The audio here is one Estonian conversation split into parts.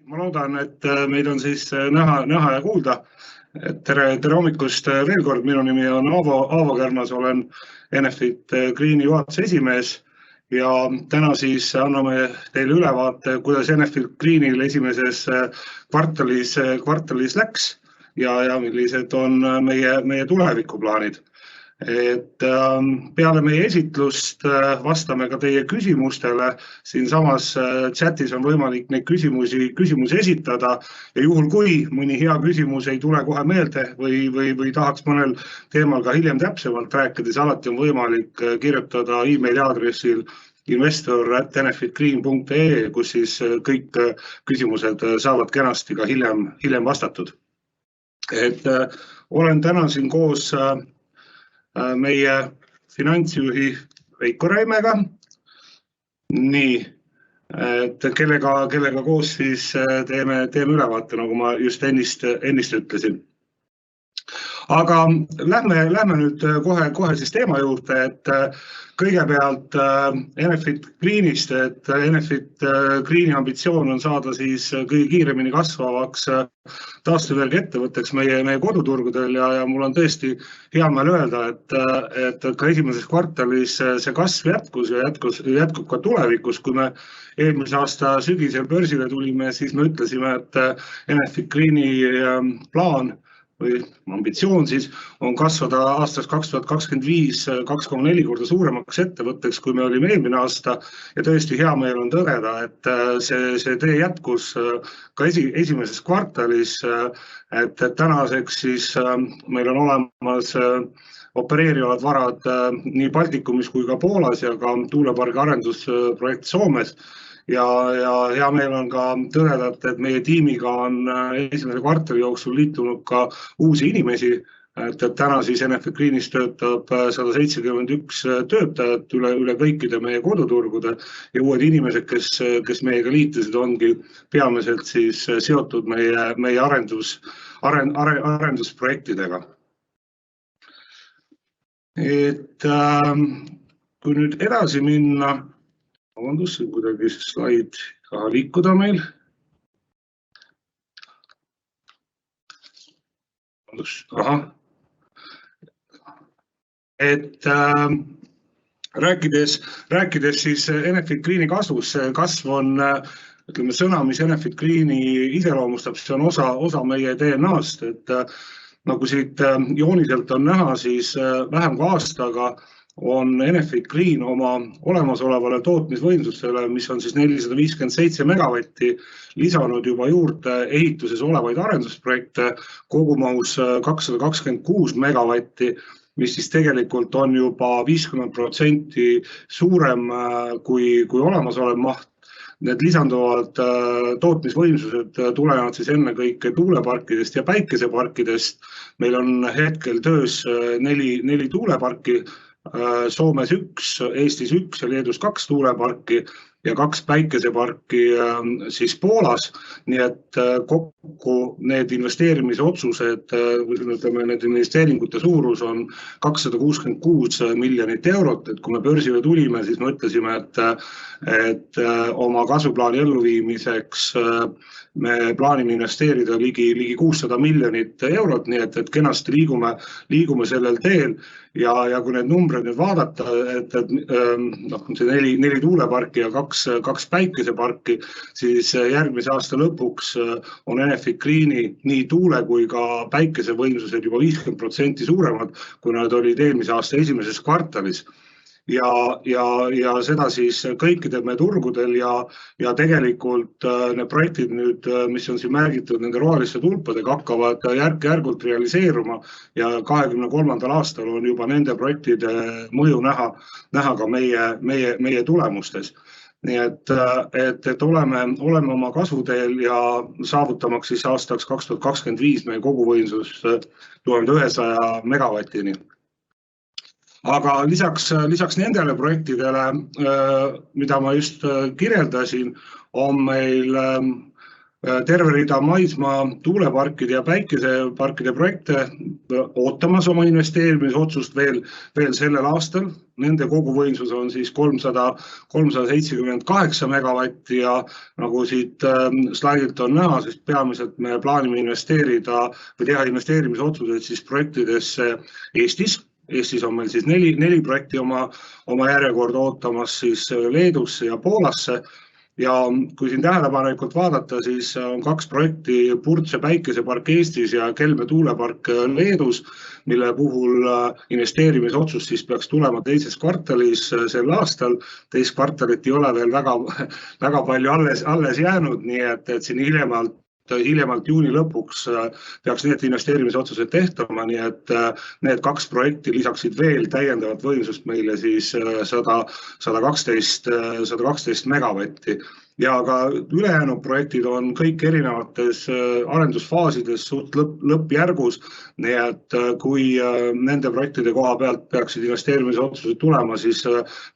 Ma loodan, et meid on siis näha ja kuulda. Tere hommikust veel kord. Minu nimi on Aavo Kärmas, olen Enefit Greeni juhatuse esimees ja täna siis anname teile ülevaate, kuidas Enefit Greenil esimeses kvartalis läks ja millised on meie tulevikuplaanid. Peale meie esitlust vastame ka teie küsimustele. Siin samas chatis on võimalik neid küsimusi esitada ja juhul kui mõni hea küsimus ei tule kohe meelde või tahaks mõnel teemal ka hiljem täpsemalt rääkida, siis alati on võimalik kirjutada e-maili aadressil investor@enefitgreen.ee, kus siis kõik küsimused saavad kenasti ka hiljem vastatud. Olen täna siin koos meie finantsjuhi Veiko Räimega, kellega koos siis teeme ülevaate, nagu ma just ennist ütlesin. Aga lähme nüüd kohe siis teema juurde, et kõigepealt Enefit Greenist, et Enefit Greeni ambitsioon on saada siis kõige kiiremini kasvavaks taastuvenergia ettevõtteks meie koduturgudel ja mul on tõesti hea meel öelda, et ka esimeses kvartalis see kasv jätkus ja jätkub ka tulevikus. Kui me eelmise aasta sügisel börsile tulime, siis me ütlesime, et Enefit Greeni plaan või ambitsioon siis on kasvada aastaks 2025 2,4 korda suuremaks ettevõtteks, kui me olime eelmine aasta ja tõesti hea meel on tõdeda, et see tee jätkus ka esimeses kvartalis, et tänaseks siis meil on olemas opereerivad varad nii Baltikumis kui ka Poolas ja ka tuulepargi arendusprojekt Soomes. Ja hea meel on ka tõdeda, et meie tiimiga on esimese kvartali jooksul liitunud ka uusi inimesi, et täna siis Enefit Greenis töötab 171 töötajat üle kõikide meie koduturgude ja uued inimesed, kes meiega liitusid, ongi peamiselt siis seotud meie arendusprojektidega. Kui nüüd edasi minna, vabandust, kuidagi slaid ka liikuda meil. Rääkides siis Enefit Greeni kasvust, see kasv on, ütleme, sõna, mis Enefit Greeni iseloomustab, see on osa meie DNA-st, et nagu siit jooniselt on näha, siis vähem kui aastaga on Enefit Green oma olemasolevale tootmisvõimsusele, mis on siis 457 megavatti, lisanud juba juurde ehituses olevaid arendusprojekte kogumahus 226 megavatti, mis siis tegelikult on juba 50% suurem kui olemasolev maht. Need lisanduvad tootmisvõimsused tulevad siis ennekõike tuuleparkidest ja päikeseparkidest. Meil on hetkel töös 4 tuuleparki, Soomes 1, Eestis 1 ja Leedus 2 tuuleparki ja 2 päikeseparki siis Poolas. Nii et kokku need investeerimisotsused, ütleme, need investeeringute suurus on 266 miljonit eurot. Et kui me börsile tulime, siis me ütlesime, et oma kasvuplaani elluviimiseks me plaanime investeerida ligi 600 miljonit eurot, nii et kenasti liigume sellel teel ja kui need numbrid nüüd vaadata, et see 4 tuuleparki ja 2 päikeseparki, siis järgmise aasta lõpuks on Enefit Greeni nii tuule kui ka päikesevõimsused juba 50% suuremad, kui nad olid eelmise aasta esimeses kvartalis. Ja seda siis kõikidel meie turgudel ja tegelikult need projektid nüüd, mis on siin märgitud nende roheliste tulpadega, hakkavad järk-järgult realiseeruma ja 2023. aastal on juba nende projektide mõju näha ka meie tulemustes. Nii et oleme oma kasvuteel ja saavutamaks siis aastaks 2025 meie koguvõimsus 1100 megavatini. Aga lisaks nendele projektidele, mida ma just kirjeldasin, on meil terve rida maismaa tuuleparkide ja päikeseparkide projekte ootamas oma investeerimisotsust veel sellel aastal. Nende koguvõimsus on siis 378 megavatti ja nagu siit slaidilt on näha, siis peamiselt me plaanime investeerida või teha investeerimisotsused siis projektidesse Eestis. Eestis on meil siis neli projekti oma järjekorda ootamas siis Leedusse ja Poolasse. Ja kui siin tähelepanelikult vaadata, siis on 2 projekti Purtse päikesepark Eestis ja Kelme tuulepark Leedus, mille puhul investeerimisotsus siis peaks tulema teises kvartalis sel aastal. Teist kvartalit ei ole veel väga palju alles jäänud, nii et siin hiljemalt juuni lõpuks peaks need investeerimisotsused tehtama, nii et need 2 projekti lisaksid veel täiendavat võimsust meile siis 112 megavatti. Ja ka ülejäänud projektid on kõik erinevates arendusfaasides suht lõppjärgus, nii et kui nende projektide koha pealt peaksid investeerimisotsused tulema, siis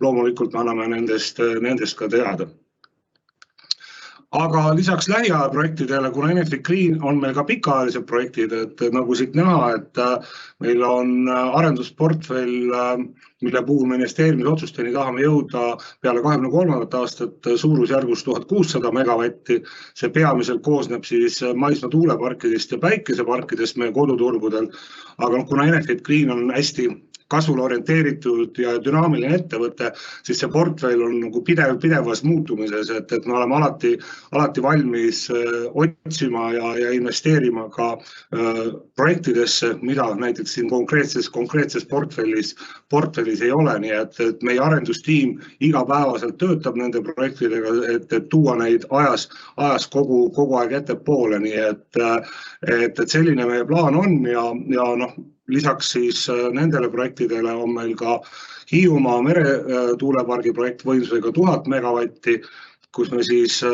loomulikult me anname nendest ka teada. Aga lisaks lähiaja projektidele, kuna Enefit Green on meil ka pikaajalised projektid, et nagu siit näha, et meil on arendusportfell, mille puhul me investeerimisotsusteni tahame jõuda peale 2023. aastat suurusjärgus 1600 megavatti. See peamiselt koosneb siis maismaa tuuleparkidest ja päikeseparkidest meie koduturgudel. Aga kuna Enefit Green on hästi kasvule orienteeritud ja dünaamiline ettevõte, siis see portfell on nagu pidevas muutumises, et me oleme alati valmis otsima ja investeerima ka projektidesse, mida näiteks siin konkreetses portfellis ei ole, nii et meie arendustiim igapäevaselt töötab nende projektidega, et tuua neid ajas kogu aeg ettepoole, nii et selline meie plaan on ja lisaks siis nendele projektidele on meil ka Hiiumaa meretuulepargi projekt võimsusega 1000 megavatti, kus me siis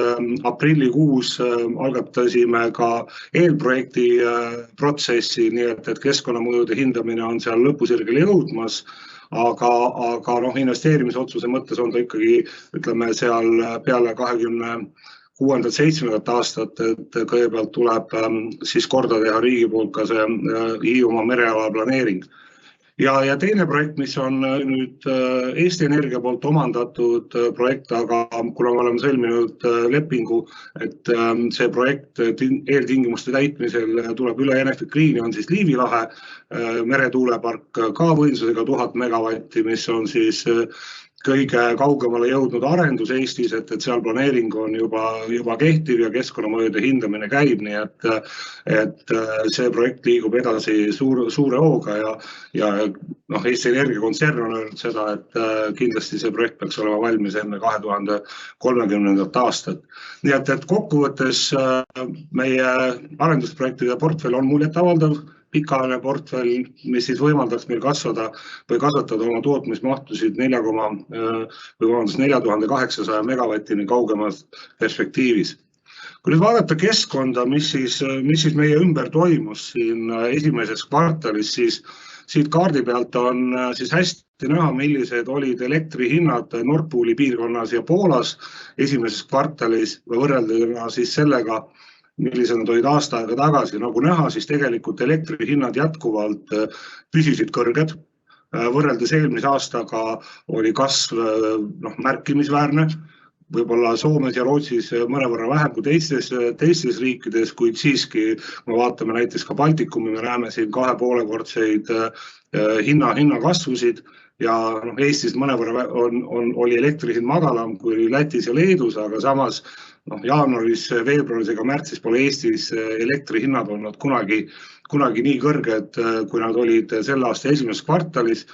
aprillikuus algatasime ka eelprojekti protsessi, nii et keskkonnamõjude hindamine on seal lõpusirgele jõudmas, aga investeerimisotsuse mõttes on ta ikkagi, ütleme, seal peale 26.–27. aastat, et kõigepealt tuleb siis korda teha riigi poolt ka see Hiiumaa mereala planeering. Ja teine projekt, mis on nüüd Eesti Energia poolt omandatud projekt, aga kuna me oleme sõlminud lepingu, et see projekt eeltingimuste täitmisel tuleb üle Enefit Greeni, on siis Liivi lahe meretuulepark ka võimsusega 1000 megavatti, mis on siis kõige kaugemale jõudnud arendus Eestis, et seal planeering on juba kehtiv ja keskkonnamõjude hindamine käib, nii et see projekt liigub edasi suure hooga ja Eesti Energia kontsern on öelnud seda, et kindlasti see projekt peaks olema valmis enne 2030. aastat. Nii et kokkuvõttes meie arendusprojektide portfell on muljetavaldav, pikaajaline portfell, mis siis võimaldaks meil kasvatada oma tootmismahtusid 4800 megavatini kaugemas perspektiivis. Kui nüüd vaadata keskkonda, mis siis meie ümber toimus siin esimeses kvartalis, siis siit kaardi pealt on siis hästi näha, millised olid elektrihinnad Nord Pooli piirkonnas ja Poolas esimeses kvartalis võrrelduna siis sellega, millised olid aasta aega tagasi. Nagu näha, siis tegelikult elektrihinnad jätkuvalt püsisid kõrged. Võrreldes eelmise aastaga oli kasv märkimisväärne. Võib-olla Soomes ja Rootsis mõnevõrra vähem kui teistes riikides, kuid siiski, kui me vaatame näiteks ka Baltikumi, me näeme siin 2,5-kordseid hinnakasvusid ja Eestis mõnevõrra oli elektrihind madalam kui Lätis ja Leedus, aga samas jaanuaris, veebruaris ega märtsis pole Eestis elektrihinnad olnud kunagi nii kõrged, kui nad olid selle aasta esimeses kvartalis.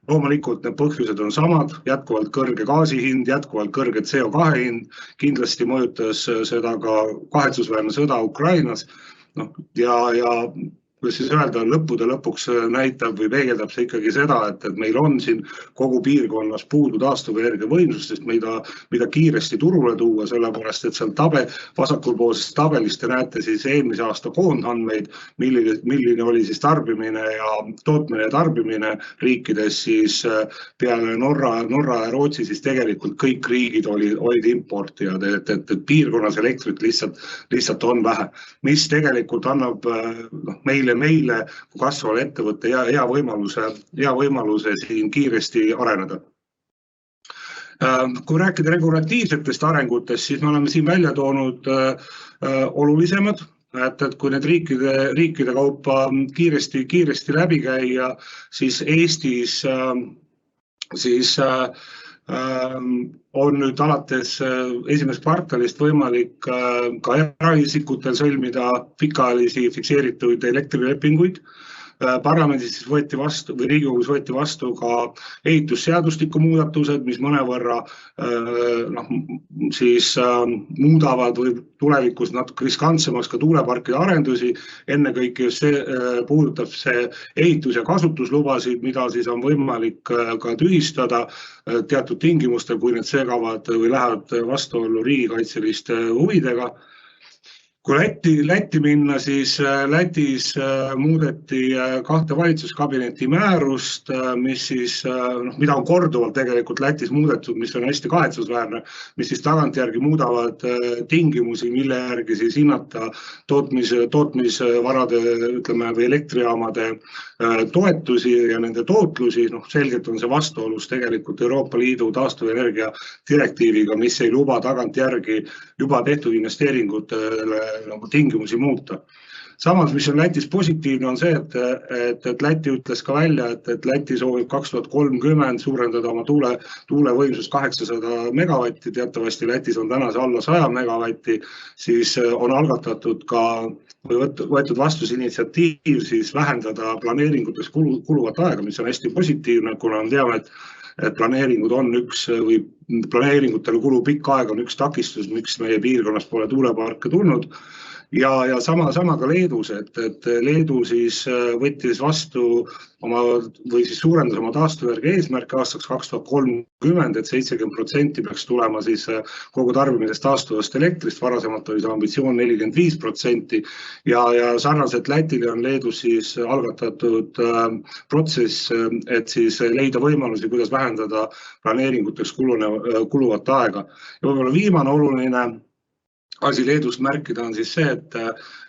Loomulikult need põhjused on samad, jätkuvalt kõrge gaasihind, jätkuvalt kõrge CO2 hind, kindlasti mõjutas seda ka kahetsusväärne sõda Ukrainas ja kuidas siis öelda, lõppude lõpuks näitab või peegeldab see ikkagi seda, et meil on siin kogu piirkonnas puudu taastuvenergia võimsustest, mida kiiresti turule tuua, sellepärast, et seal vasakpoolses tabelis te näete siis eelmise aasta koondandmeid, milline oli siis tarbimine ja tootmine ja tarbimine riikides siis peale Norra ja Rootsi, siis tegelikult kõik riigid olid importijad, et piirkonnas elektrit lihtsalt on vähe, mis tegelikult annab meile kui kasvavale ettevõtte hea võimaluse siin kiiresti areneda. Kui rääkida regulatiivsetest arengutest, siis me oleme siin välja toonud olulisemad, et kui need riikide kaupa kiiresti läbi käia, siis Eestis on nüüd alates esimesest kvartalist võimalik ka eraisikutel sõlmida pikaajalisi fikseeritud elektrilepinguid. Parlamendis siis võeti vastu või Riigikogus võeti vastu ka ehitusseadustiku muudatused, mis mõnevõrra siis muudavad või tulevikus natuke riskantsemaks ka tuuleparkide arendusi. Ennekõike see puudutab see ehitus- ja kasutuslubasid, mida siis on võimalik ka tühistada teatud tingimustel, kui need segavad või lähevad vastuollu riigikaitseliste huvidega. Kui Lätti minna, siis Lätis muudeti 2 valitsuskabineti määrust, mida on korduvalt tegelikult Lätis muudetud, mis on hästi kahetsusväärne, mis siis tagantjärgi muudavad tingimusi, mille järgi siis hinnata tootmisvarade, ütleme, või elektrijaamade toetusi ja nende tootlusi. Selgelt on see vastuolus tegelikult Euroopa Liidu taastuvenergia direktiiviga, mis ei luba tagantjärgi juba tehtud investeeringutele tingimusi muuta. Samas, mis on Lätis positiivne, on see, et Läti ütles ka välja, et Läti soovib 2030 suurendada oma tuulevõimsust 800 megavatti, teatavasti Lätis on täna see alla 100 megavatti, siis on algatatud ka või võetud vastu see initsiatiiv siis vähendada planeeringutes kuluvat aega, mis on hästi positiivne, kuna on teame, et planeeringud on või planeeringutele kulub pikk aeg on üks takistus, miks meie piirkonnas pole tuuleparke tulnud. Ja sama ka Leedus, et Leedu siis võttis vastu või siis suurendas oma taastuvenergia eesmärke aastaks 2030, et 70% peaks tulema siis kogu tarbimisest taastuvast elektrist, varasemalt oli see ambitsioon 45%. Ja sarnaselt Lätile on Leedus siis algatatud protsess, et siis leida võimalusi, kuidas vähendada planeeringuteks kuluvat aega. Ja võib-olla viimane oluline asi Leedust märkida on siis see,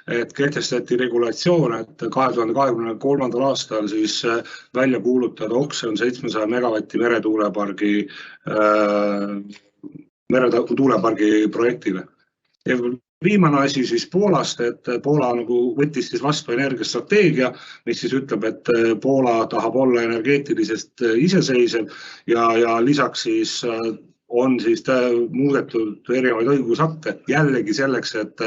et kehtestati regulatsioon, et 2023. aastal siis välja kuulutada oksjon 700 megavatti meretuulepargi projektile. Ja viimane asi siis Poolast, et Poola võttis siis vastu energiastrateegia, mis siis ütleb, et Poola tahab olla energeetilisest iseseisev ja lisaks siis on siis muudetud erinevaid õigusakte jällegi selleks, et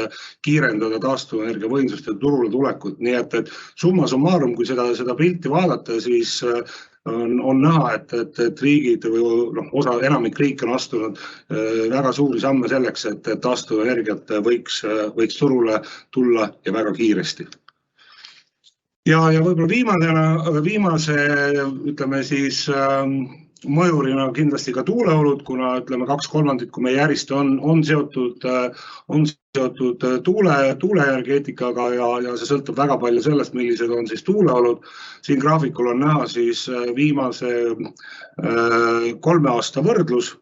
kiirendada taastuvenergia võimsuste turule tulekut. Nii et summa summarum, kui seda pilti vaadata, siis on näha, et riigid või enamik riike on astunud väga suuri samme selleks, et taastuvenergiat võiks turule tulla ja väga kiiresti. Ja võib-olla viimase, ütleme siis, mõjurina kindlasti ka tuuleolud, kuna ütleme 2/3 meie järjest on seotud tuuleenergeetikaga ja see sõltub väga palju sellest, millised on siis tuuleolud. Siin graafikul on näha siis viimase 3 aasta võrdlus,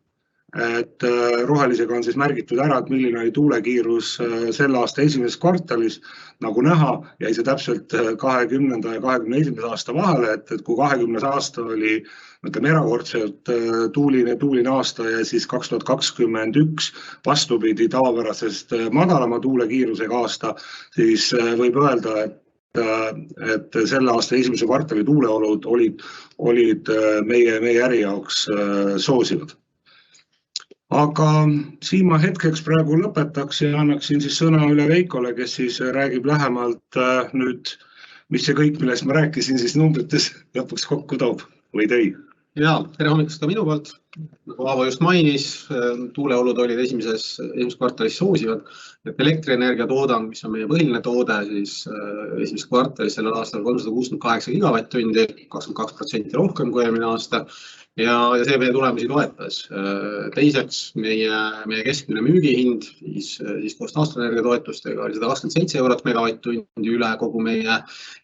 et rohelisega on siis märgitud ära, et milline oli tuulekiirus selle aasta esimeses kvartalis. Nagu näha, jäi see täpselt 2020. ja 2021. aasta vahele, et kui 2020. aasta oli erakordselt tuuline aasta ja siis 2021 vastupidi tavapärasest madalama tuulekiirusega aasta, siis võib öelda, et selle aasta esimese kvartali tuuleolud olid meie äri jaoks soosivad. Aga siin ma hetkeks praegu lõpetaks ja annaksin siis sõna üle Veikole, kes siis räägib lähemalt nüüd, mis see kõik, millest ma rääkisin, siis numbrites lõpuks kokku toob või tõi. Ja, tere hommikust ka minu poolt. nagu Aavo just mainis, tuuleolud olid esimeses kvartalis soosivad, et elektrienergia toodang, mis on meie põhiline toode, siis esimeses kvartalis sellel aastal 368 gigavatt-tundi, 22% rohkem kui eelmine aasta. Ja see meie tulemusi toetas. Teiseks, meie keskmine müügihind, siis koos taastuvenergia toetustega oli 127 eurot megavatt-tundi üle kogu meie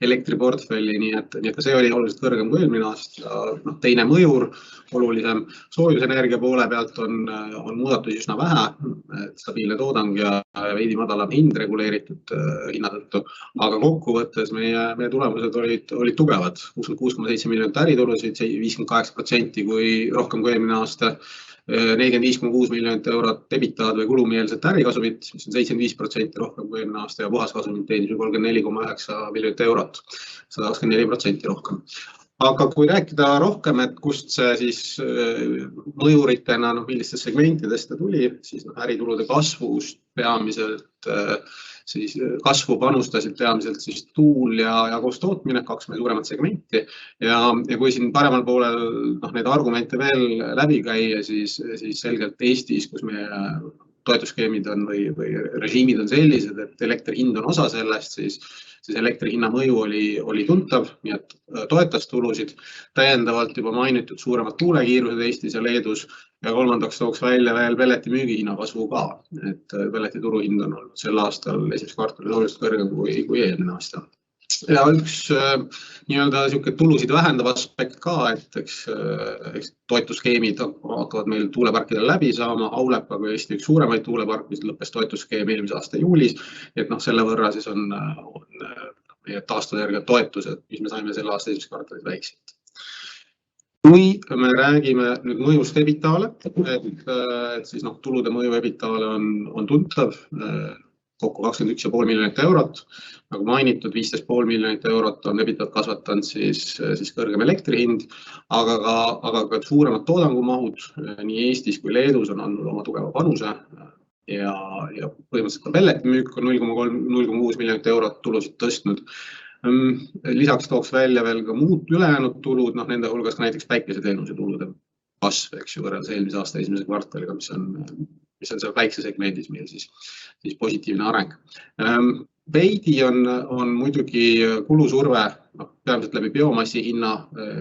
elektriportfelli, nii et ka see oli oluliselt kõrgem kui eelmine aasta. Teine mõjur, olulisem soojusenergia poole pealt on muudatusi üsna vähe, stabiilne toodang ja veidi madalam hind reguleeritud hinna tõttu, aga kokkuvõttes meie tulemused olid tugevad, 66,7 miljonit äritulusid, 58% kui rohkem kui eelmine aasta, 45,6 miljonit eurot ebitaad või kulumeelset ärikasumit, mis on 75% rohkem kui eelmine aasta ja puhaskasumit teenis 34,9 miljonit eurot, 124% rohkem. Aga kui rääkida rohkem, et kust see siis mõjuritena, millistest segmentidest ta tuli, siis äritulude kasvust peamiselt siis kasvu panustasid peamiselt siis tuul ja koostootmine, kaks meie suuremat segmenti. Ja kui siin paremal poolel neid argumente veel läbi käia, siis selgelt Eestis, kus meie toetusskeemid on või režiimid on sellised, et elektri hind on osa sellest, siis elektri hinna mõju oli tuntav, nii et toetas tulusid. Täiendavalt juba mainitud suuremad tuulekiirused Eestis ja Leedus ja kolmandaks tooks välja veel pelleti müügihinna kasvu ka. Et pelleti turuhind on olnud sel aastal esimeses kvartalis oluliselt kõrgem kui eelmine aasta. Ja üks tulusid vähendav aspekt ka, et eks toetusskeemid hakkavad meil tuuleparkidel läbi saama. Aulepa kui Eesti üks suuremaid tuulepark, mis lõppes toetusskeemi eelmise aasta juulis, et selle võrra siis on meie taastuvenergia toetused, mis me saime selle aasta esimeses kvartalis väikselt. Kui me räägime nüüd mõjust ebitaale, et siis tulude mõju ebitaale on tuntav, kokku 21,5 miljonit eurot. Nagu mainitud, 15,5 miljonit eurot on ebitaat kasvatanud siis kõrgem elektrihind, aga ka suuremad toodangumahud nii Eestis kui Leedus on andnud oma tugeva panuse ja põhimõtteliselt ka pelletimüük on 0,6 miljonit eurot tulusid tõstnud. Lisaks tooks välja veel ka muud ülejäänud tulud, nende hulgas ka näiteks päikeseteenuse tulude kasv, võrreldes eelmise aasta esimese kvartaliga, mis on seal päikesesegmendis meil siis positiivne areng. Veidi on muidugi kulusurve, peamiselt läbi biomassi hinna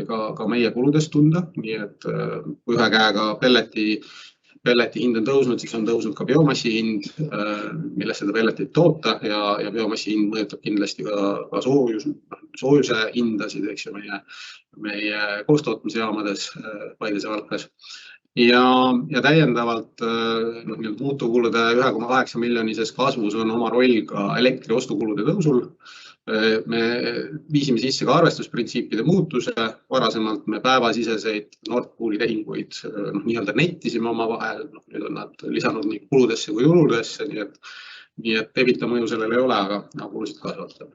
ka meie kuludest tunda, nii et kui ühe käega pelleti hind on tõusnud, siis on tõusnud ka biomassi hind, millest seda pelletit toota ja biomassi hind mõjutab kindlasti ka soojuse hindasid, meie koostootmisjaamades Paides ja Valkas. Ja täiendavalt muutuvkulude 1,8 miljonises kasvus on oma roll ka elektri ostukulude tõusul. Me viisime sisse ka arvestusprintsiipide muutuse, varasemalt me päevasiseseid Nord Pooli tehinguid nettisime oma vahel, nüüd on nad lisanud nii kuludesse kui juludesse, nii et ebita mõju sellel ei ole, aga kulusid kasvatab.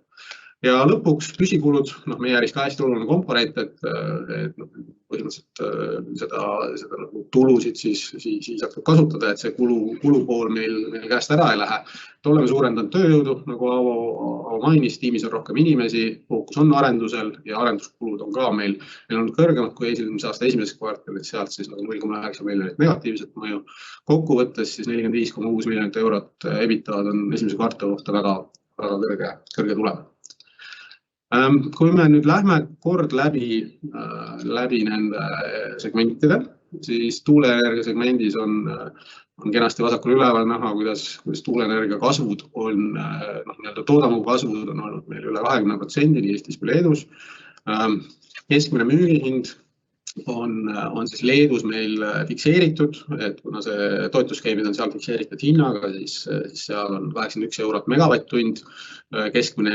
Ja lõpuks püsikulud, meie äris ka hästi oluline komponent, et põhimõtteliselt seda tulusid siis hakkab kasutada, et see kulupool meil käest ära ei lähe. Oleme suurendanud tööjõudu, nagu Aavo mainis, tiimis on rohkem inimesi, fookus on arendusel ja arenduskulud on ka meil on kõrgemad kui eelmise aasta esimeses kvartalis, sealt siis 0,9 miljonit negatiivset mõju. Kokkuvõttes siis 45,6 miljonit eurot ebitaad on esimese kvartali kohta väga kõrge tulem. Kui me nüüd lähme kord läbi nende segmentide, siis tuuleenergia segmendis on kenasti vasakul üleval näha, kuidas tuuleenergia kasvud on, toodangu kasvud on olnud meil üle 20% nii Eestis kui Leedus. Keskmine müügihind on siis Leedus meil fikseeritud, et kuna see toetusskeemid on seal fikseeritud hinnaga, siis seal on 81 eurot megavatt-tund, keskmine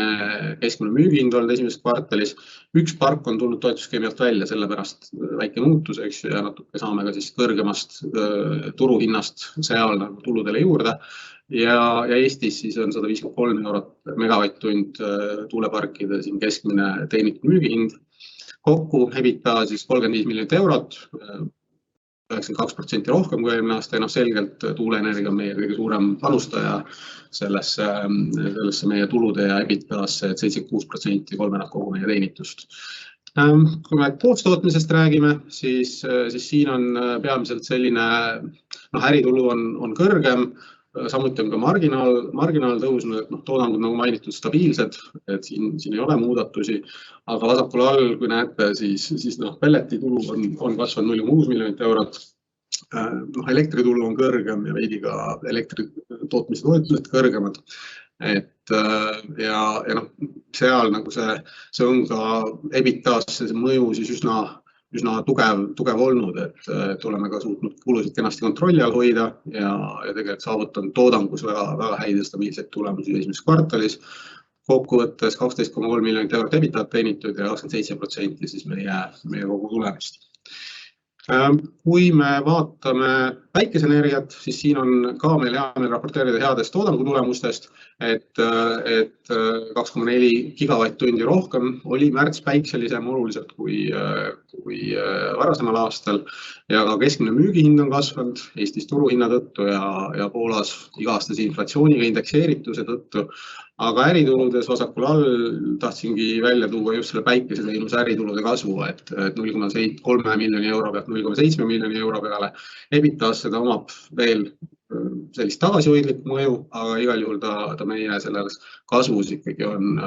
müügihind olnud esimeses kvartalis. Üks park on tulnud toetusskeemi alt välja, sellepärast väike muutus, ja natuke saame ka siis kõrgemast turuhinnast seal tuludele juurde. Ja Eestis siis on 153 eurot megavatt-tund tuuleparkide keskmine teenitud müügihind. Kokku ebita siis 35 miljonit eurot, 92% rohkem kui eelmine aasta, ja selgelt tuuleenergia on meie kõige suurem panustaja sellesse meie tulude ja ebitaasse, et 76% kolmenad kogu meie teenitust. Kui me koostootmisest räägime, siis siin on peamiselt selline, äritulu on kõrgem, samuti on ka marginaal tõusnud, et toodangud nagu mainitud stabiilsed, et siin ei ole muudatusi, aga vasakul all, kui näete, siis pelletitulu on kasvanud 0,6 miljonit eurot. Elektritulu on kõrgem ja veidi ka elektri tootmise toetused kõrgemad. Ja seal nagu see on ka EBITDA-s see mõju siis üsna tugev olnud, et oleme ka suutnud kulusid kenasti kontrolli all hoida ja tegelikult saavutanud toodangus väga häid ja stabiilseid tulemusi esimeses kvartalis. Kokkuvõttes 12,3 miljonit eurot EBITDA teenitud ja 27% siis meie kogu tulemist. Kui me vaatame päikeseenergiat, siis siin on ka meil hea meel raporteerida headest toodangutulemustest, et 2,4 gigavatt-tundi rohkem oli märts päikselisem oluliselt kui varasemal aastal ja ka keskmine müügihind on kasvanud Eestis turuhinna tõttu ja Poolas iga-aastase inflatsiooniga indekseerituse tõttu. Aga ärituludes vasakul all tahtsingi välja tuua just selle päikeseteenuse äritulude kasvu, et 0,3 miljoni euro pealt 0,7 miljoni euro peale. EBITDA-s seda omab veel sellist tagasihoidlikku mõju, aga igal juhul ta meie selles kasvus ikkagi on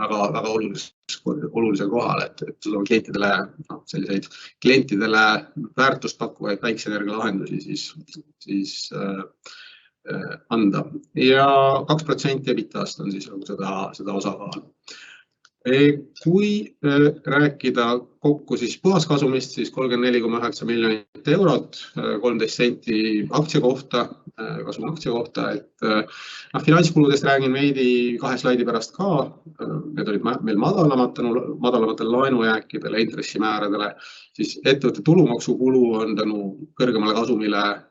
väga olulisel kohal, et sul on klientidele selliseid klientidele väärtust pakkuvaid päikeseenergia lahendusi siis anda ja 2% EBITDA-st on siis seda osakaalu. Kui rääkida kokku siis puhaskasumist, siis 34,9 miljonit eurot, 13 senti aktsia kohta, kasum aktsia kohta, et finantskuludest räägin veidi 2 slaidi pärast ka. Need olid meil madalamatel laenujääkidele, intressimääradele, siis ettevõtte tulumaksukulu on tänu kõrgemale kasumile.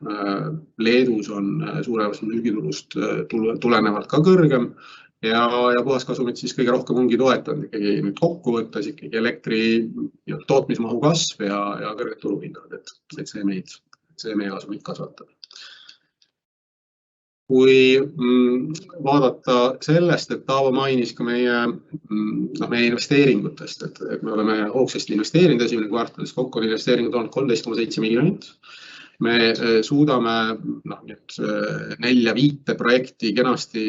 Leedus on suuremast müügitulust tulenevalt ka kõrgem. Ja puhaskasumit siis kõige rohkem ongi toetanud ikkagi nüüd kokkuvõttes ikkagi elektri tootmismahu kasv ja kõrged turuhinnad, et see meie kasumit kasvatab. Kui vaadata sellest, et Taavo mainis ka meie investeeringutest, et me oleme hoogsasti investeerinud esimene kvartalis, kokku on investeeringud olnud 13,7 miljonit. Me suudame 4-5 projekti kenasti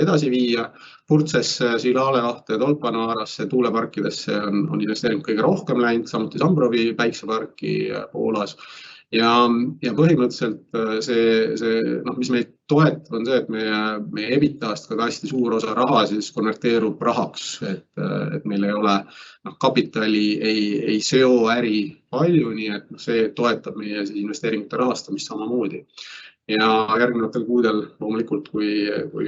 edasi viia. Purtsesse, Silaalehte, Tolpanaarasse, tuuleparkidesse on investeerinud kõige rohkem läinud, samuti Sambrovi päikseparki Poolas. Ja põhimõtteliselt mis meid toetab on see, et meie EBITDA-st ka hästi suur osa raha siis konverteerub rahaks, et meil ei ole kapitali ei seo äri palju, nii et see toetab meie investeeringute rahastamist samamoodi. Ja järgnevatel kuudel loomulikult, kui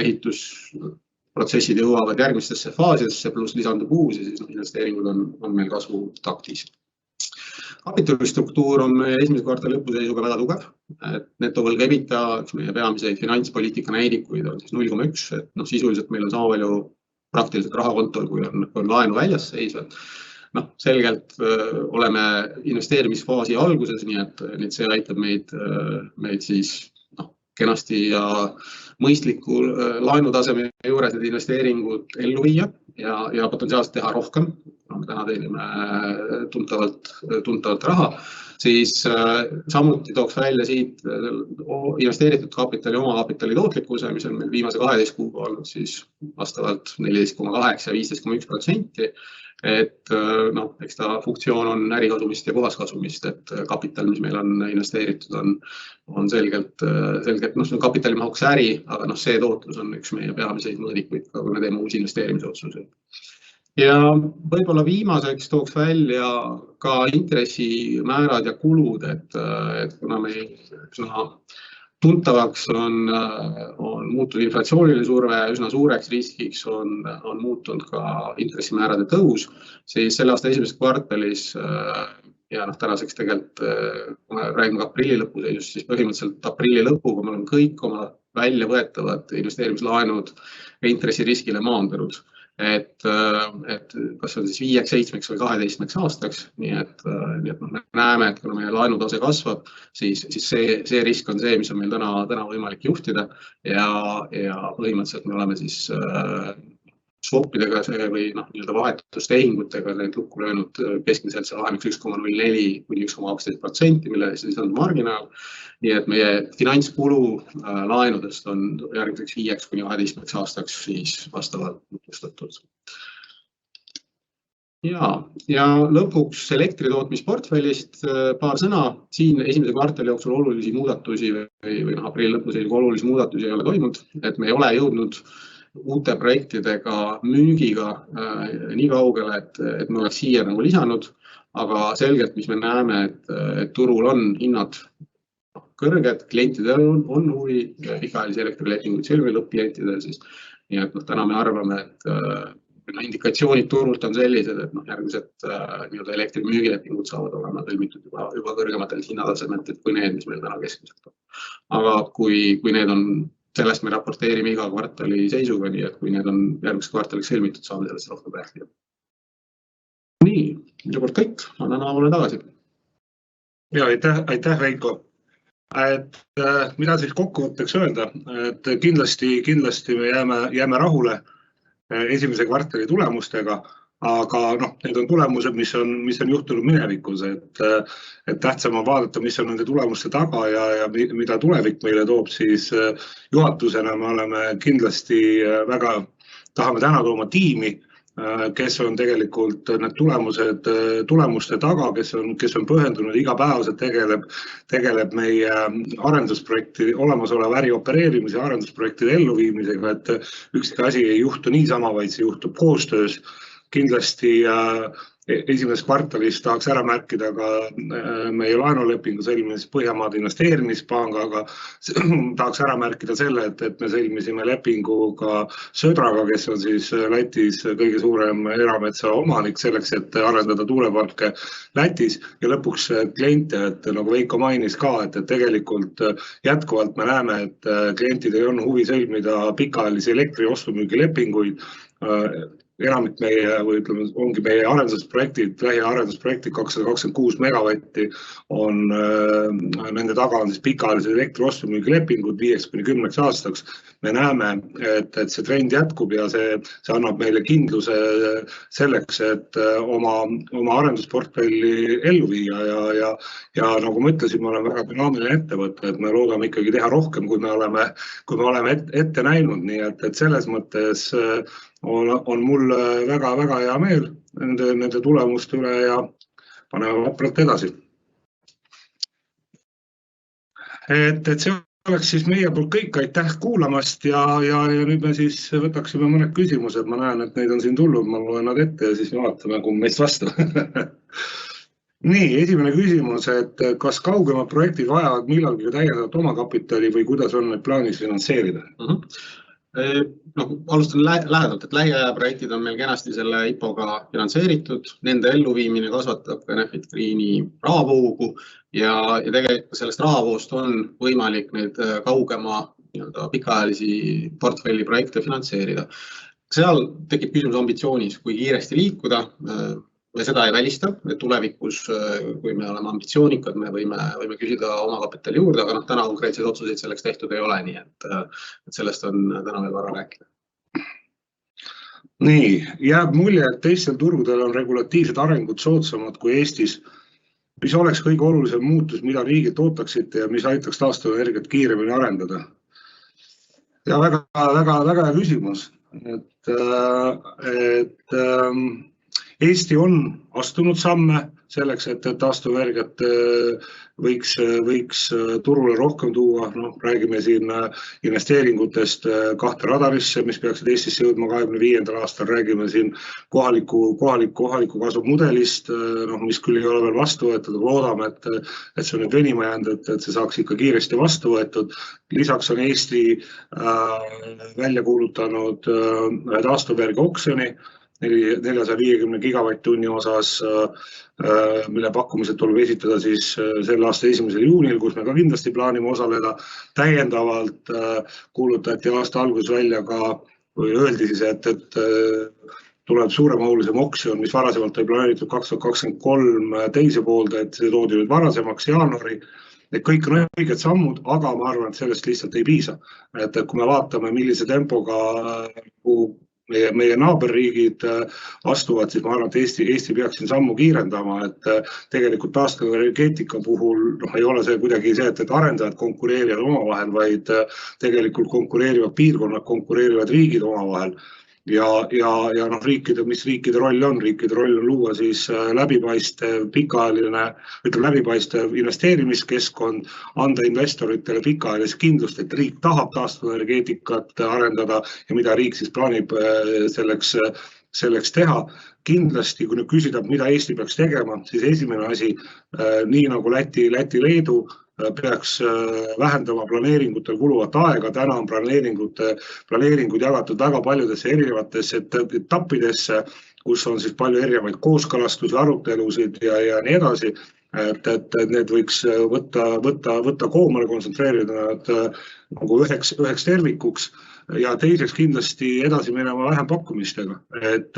ehitusprotsessid jõuavad järgmistesse faasidesse pluss lisandub uusi, siis investeeringud on meil kasvu taktis. Kapitalistruktuur on meie esimese kvartali lõpuseisuga väga tugev, et netovõlg EBITDA, meie peamiseid finantspoliitika näidikuid on siis 0,1, et sisuliselt meil on sama palju praktiliselt rahakontol, kui on laenu väljas seisvad. Selgelt oleme investeerimisfaasi alguses, nii et see aitab meid siis kenasti ja mõistliku laenutaseme juures need investeeringud ellu viia ja potentsiaalselt teha rohkem. Me täna teenime tuntavalt raha, siis samuti tooks välja siit investeeritud kapitali, omakapitali tootlikkuse, mis on meil viimase 12 kuuga olnud siis vastavalt 14,8 ja 15,1%. Et eks ta funktsioon on ärikasumist ja puhaskasumist, et kapital, mis meil on investeeritud, on selgelt kapitalimahuks äri, aga see tootlus on üks meie peamiseid mõõdikuid, kui me teeme uusi investeerimisotsuseid. Ja võib-olla viimaseks tooks välja ka intressimäärad ja kulud, et kuna meil tuntavaks on muutunud inflatsiooniline surve, üsna suureks riskiks on muutunud ka intressimäärade tõus, siis selle aasta esimeses kvartalis ja tänaseks tegelikult, kui me räägime aprilli lõpuseisust, siis põhimõtteliselt aprilli lõpuga me oleme kõik oma väljavõetavad investeerimislaenud intressiriskile maandanud. Et kas on siis 5, 7 või 12 aastaks, nii et me näeme, et kui meie laenutase kasvab, siis see risk on see, mis on meil täna võimalik juhtida ja põhimõtteliselt me oleme siis swapidega või nii-öelda vahetustehingutega need lukku löönud keskmiselt see vahemikus 1,04 kuni 1,12%, mille siis on marginaal. Nii et meie finantskulu laenudest on järgmiseks 5 kuni 12 aastaks siis vastavalt tutvustatud. Ja lõpuks elektritootmisportfellist paar sõna. Siin esimese kvartali jooksul olulisi muudatusi või aprilli lõpus olulisi muudatusi ei ole toimunud, et me ei ole jõudnud uute projektidega müügiga nii kaugele, et me oleks siia nagu lisanud, aga selgelt, mis me näeme, et turul on hinnad kõrged, klientidel on huvi pikaajalisi elektrilepinguid sõlmida lõppklientidel siis. Nii et täna me arvame, et indikatsioonid turult on sellised, et järgmised elektrimüügilepingud saavad olema sõlmitud juba kõrgematelt hinnatasemelt, kui need, mis meil täna keskmiselt on. Aga kui need on, sellest me raporteerime iga kvartali seisuga, nii et kui need on järgmiseks kvartaliks sõlmitud, saame sellest rohkem rääkida. Nii, minu kord kõik, annan Aavale tagasi. Ja, aitäh Veiko. Mida siis kokkuvõtteks öelda, et kindlasti me jääme rahule esimese kvartali tulemustega, aga need on tulemused, mis on juhtunud minevikus, et tähtsam on vaadata, mis on nende tulemuste taga ja mida tulevik meile toob, siis juhatusena me oleme kindlasti väga, tahame tänada oma tiimi, kes on tegelikult need tulemuste taga, kes on pühendunud igapäevaselt tegeleb meie arendusprojekti, olemasoleva äri opereerimise ja arendusprojektide elluviimisega, et ükski asi ei juhtu niisama, vaid see juhtub koostöös. Kindlasti esimeses kvartalis tahaks ära märkida ka meie laenulepingu sõlmimist Põhjamaade Investeerimispangaga, tahaks ära märkida selle, et me sõlmisime lepingu ka Södraga, kes on siis Lätis kõige suurem erametsa omanik selleks, et arendada tuuleparke Lätis ja lõpuks kliente, et nagu Veiko mainis ka, et tegelikult jätkuvalt me näeme, et klientidel on huvi sõlmida pikaajalisi elektri ostumüügilepinguid. Enamik meie, või ütleme, ongi meie arendusprojektid, lähiarendusprojektid 226 megavatti on, nende taga on siis pikaajalised elektri ostumüügilepingud 5–10 aastaks. Me näeme, et see trend jätkub ja see annab meile kindluse selleks, et oma arendusportfelli ellu viia ja nagu ma ütlesin, me oleme väga dünaamiline ettevõte, et me loodame ikkagi teha rohkem, kui me oleme ette näinud, nii et selles mõttes on mul väga hea meel nende tulemuste üle ja paneme vapralt edasi. Et see oleks siis meie poolt kõik, aitäh kuulamast ja nüüd me siis võtaksime mõned küsimused. Ma näen, et neid on siin tulnud, ma loen nad ette ja siis me vaatame, kui meist vastu. Nii, esimene küsimus, et kas kaugemad projektid vajavad millalgi täiendavat omakapitali või kuidas on need plaanis finantseerida? Alustan lähedalt, et lähiaja projektid on meil kenasti selle IPO-ga finantseeritud, nende elluviimine kasvatab Enefit Greeni rahavoogu ja tegelikult sellest rahavoost on võimalik neid kaugema pikaajalisi portfelli projekte finantseerida. Seal tekib küsimus ambitsioonis, kui kiiresti liikuda. Me seda ei välista, et tulevikus, kui me oleme ambitsioonikad, me võime küsida omakapitali juurde, aga täna konkreetseid otsuseid selleks tehtud ei ole, nii et sellest on täna veel vara rääkida. Nii, jääb mulje, et teistel turgudel on regulatiivsed arengud soodsamad kui Eestis. Mis oleks kõige olulisem muutus, mida riigilt ootaksite ja mis aitaks taastuvenergiat kiiremini arendada? Ja väga hea küsimus. Eesti on astunud samme selleks, et taastuvenergiat võiks turule rohkem tuua. Räägime siin investeeringutest 2 radarisse, mis peaksid Eestisse jõudma 2025. aastal. Räägime siin kohaliku kasu mudelist, mis küll ei ole veel vastu võetud. Loodame, et see on nüüd venima jäänud, et see saaks ikka kiiresti vastu võetud. Lisaks on Eesti välja kuulutanud taastuvenergia oksjoni 450 gigavatt-tunni osas, mille pakkumised tuleb esitada siis selle aasta 1. juunil, kus me ka kindlasti plaanime osaleda. Täiendavalt kuulutati aasta alguses välja ka, või öeldi siis, et tuleb suuremahulisem oksjon, mis varasemalt oli planeeritud 2023 teise poolde, et see toodi nüüd varasemaks jaanuari. Et kõik on õiged sammud, aga ma arvan, et sellest lihtsalt ei piisa. Et kui me vaatame, millise tempoga meie naaberriigid astuvad, siis ma arvan, et Eesti peaks siin sammu kiirendama, et tegelikult taastuvenergeetika puhul ei ole see kuidagi see, et arendajad konkureerivad omavahel, vaid tegelikult konkureerivad piirkonnad, konkureerivad riigid omavahel. Ja mis riikide roll on? Riikide roll on luua siis läbipaistev investeerimiskeskkond, anda investoritele pikaajalist kindlust, et riik tahab taastuvenergeetikat arendada ja mida riik siis plaanib selleks teha. Kindlasti, kui nüüd küsida, mida Eesti peaks tegema, siis esimene asi, nii nagu Läti, Leedu, peaks vähendama planeeringutel kuluvat aega. Täna on planeeringud jagatud väga paljudesse erinevatesse etappidesse, kus on siis palju erinevaid kooskõlastusi, arutelusid ja nii edasi. Et need võiks võtta koomale, kontsentreerida nad nagu üheks tervikuks. Ja teiseks kindlasti edasi minema vähempakkumistega. Et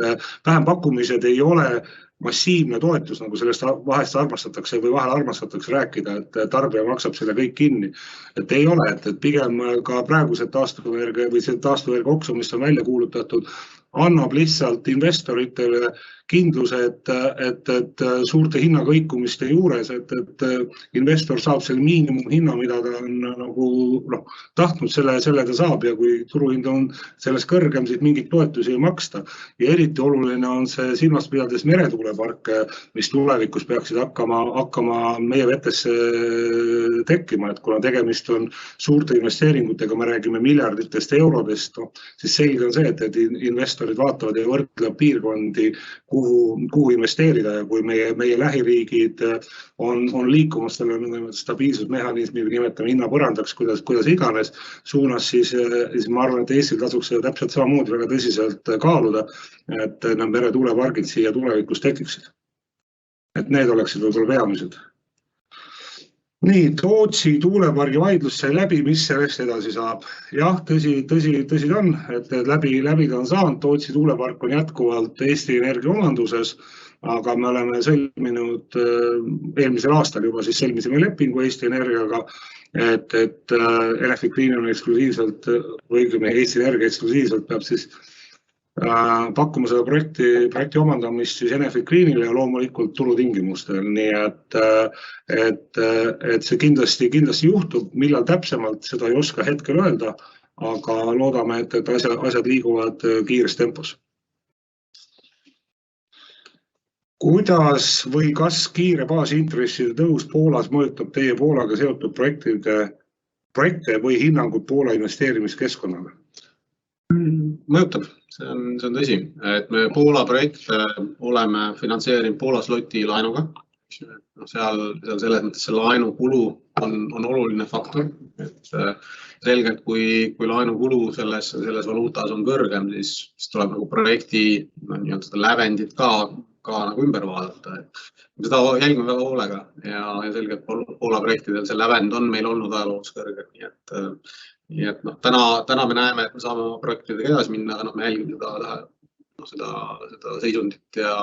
vähempakkumised ei ole massiivne toetus, nagu sellest vahest armastatakse või vahel armastatakse rääkida, et tarbija maksab selle kõik kinni. Et ei ole, et pigem ka praegused taastuvenergia või see taastuvenergia oksjon, mis on välja kuulutatud, annab lihtsalt investoritele kindluse, et suurte hinnakõikumiste juures, et investor saab selle miinimumhinna, mida ta on nagu tahtnud, selle ta saab ja kui turuhind on selles kõrgem, siis mingit toetusi ei maksta. Ja eriti oluline on see silmas pidades meretuuleparke, mis tulevikus peaksid hakkama meie vetesse tekkima, et kuna tegemist on suurte investeeringutega, me räägime miljarditest eurodest, siis selge on see, et investorid vaatavad ja võrdlevad piirkondi, kuhu investeerida ja kui meie lähiriigid on liikumas selle stabiilsusmehhanismi või nimetame hinnapõrandaks, kuidas iganes suunas, siis ma arvan, et Eestil tasuks seda täpselt samamoodi väga tõsiselt kaaluda, et need meretuulepargid siia tulevikus tekiksid. Et need oleksid võib-olla peamised. Nii, Tootsi tuulepargi vaidlus sai läbi, mis sellest edasi saab? Jah, tõsi on, et läbi ta on saanud, Tootsi tuulepark on jätkuvalt Eesti Energia omanduses, aga me oleme sõlminud eelmisel aastal juba, siis sõlmisime lepingu Eesti Energiaga, et Enefit Green on eksklusiivselt, või Eesti Energia eksklusiivselt peab siis pakkuma seda projekti omandamist siis Enefit Greenile ja loomulikult turutingimustel, nii et see kindlasti juhtub, millal täpsemalt seda ei oska hetkel öelda, aga loodame, et asjad liiguvad kiires tempos. Kuidas või kas kiire baasintresside tõus Poolas mõjutab teie Poolaga seotud projekte või hinnangud Poola investeerimiskeskkonnaga? Mõjutab, see on tõsi, et me Poola projekte oleme finantseerinud Poola sloti laenuga. Seal selles mõttes see laenukulu on oluline faktor, et selgelt kui laenukulu selles valuutas on kõrgem, siis tuleb nagu projekti lävendit ka nagu ümber vaadata. Seda jälgime väga hoolega ja selgelt Poola projektidel see lävend on meil olnud ajaloos kõrgem, nii et täna me näeme, et me saame oma projektidega edasi minna, aga me jälgime seda seisundit ja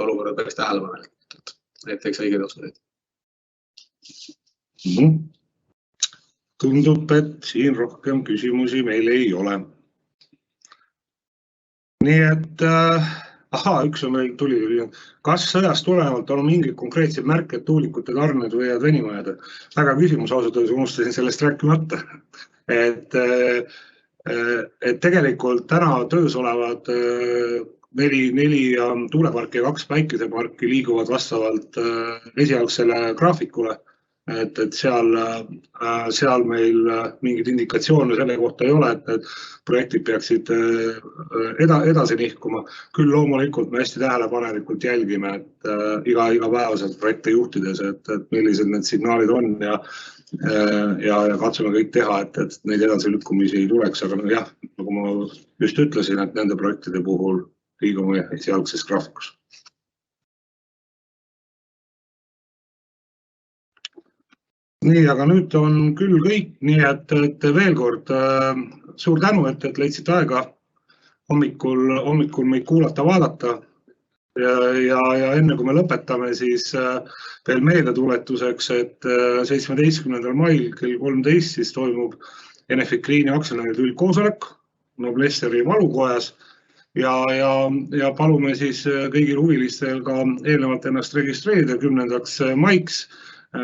olukorda päris tähelepanelikult, et teeks õigeid otsuseid. Tundub, et siin rohkem küsimusi meil ei ole. Nii et, üks on meil tuli. Kas sõjast tulenevalt on mingid konkreetsed märked tuulikute tarned võivad venima jääda? Väga küsimus ausalt öeldes, unustasin sellest rääkimata. Et tegelikult täna töös olevad 4 tuuleparki ja 2 päikeseparki liiguvad vastavalt esialgsele graafikule, et seal meil mingid indikatsioone selle kohta ei ole, et projektid peaksid edasi nihkuma. Küll loomulikult me hästi tähelepanelikult jälgime, et igapäevaselt projekte juhtides, et millised need signaalid on ja katsume kõik teha, et neid edasilükkumisi ei tuleks, aga jah, nagu ma just ütlesin, et nende projektide puhul liigume esialgses graafikus. Nii, aga nüüd on küll kõik, nii et veel kord suur tänu, et leidsite aega hommikul meid kuulata, vaadata. Ja enne kui me lõpetame, siis veel meeldetuletuseks, et 17. mail kell 13 siis toimub Enefit Greeni aktsionäride üldkoosolek Noblessneri valukojas ja palume siis kõigil huvilistel ka eelnevalt ennast registreerida 10. maiks.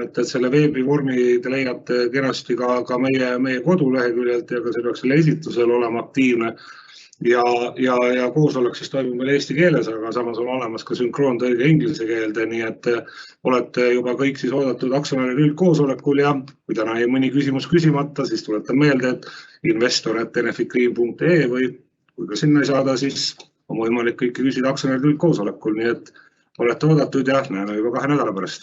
Et selle veebivormi te leiate kenasti ka meie koduleheküljelt ja ka selle esitusel olema aktiivne. Ja koosolek siis toimub meil eesti keeles, aga samas on olemas ka sünkroontõlge inglise keelde, nii et olete juba kõik siis oodatud aktsionäride üldkoosolekul ja kui täna jäi mõni küsimus küsimata, siis tuletan meelde, et investor@enefitgreen.ee või kui ka sinna ei saada, siis on võimalik kõike küsida aktsionäride üldkoosolekul, nii et olete oodatud ja näeme juba 2 nädala pärast.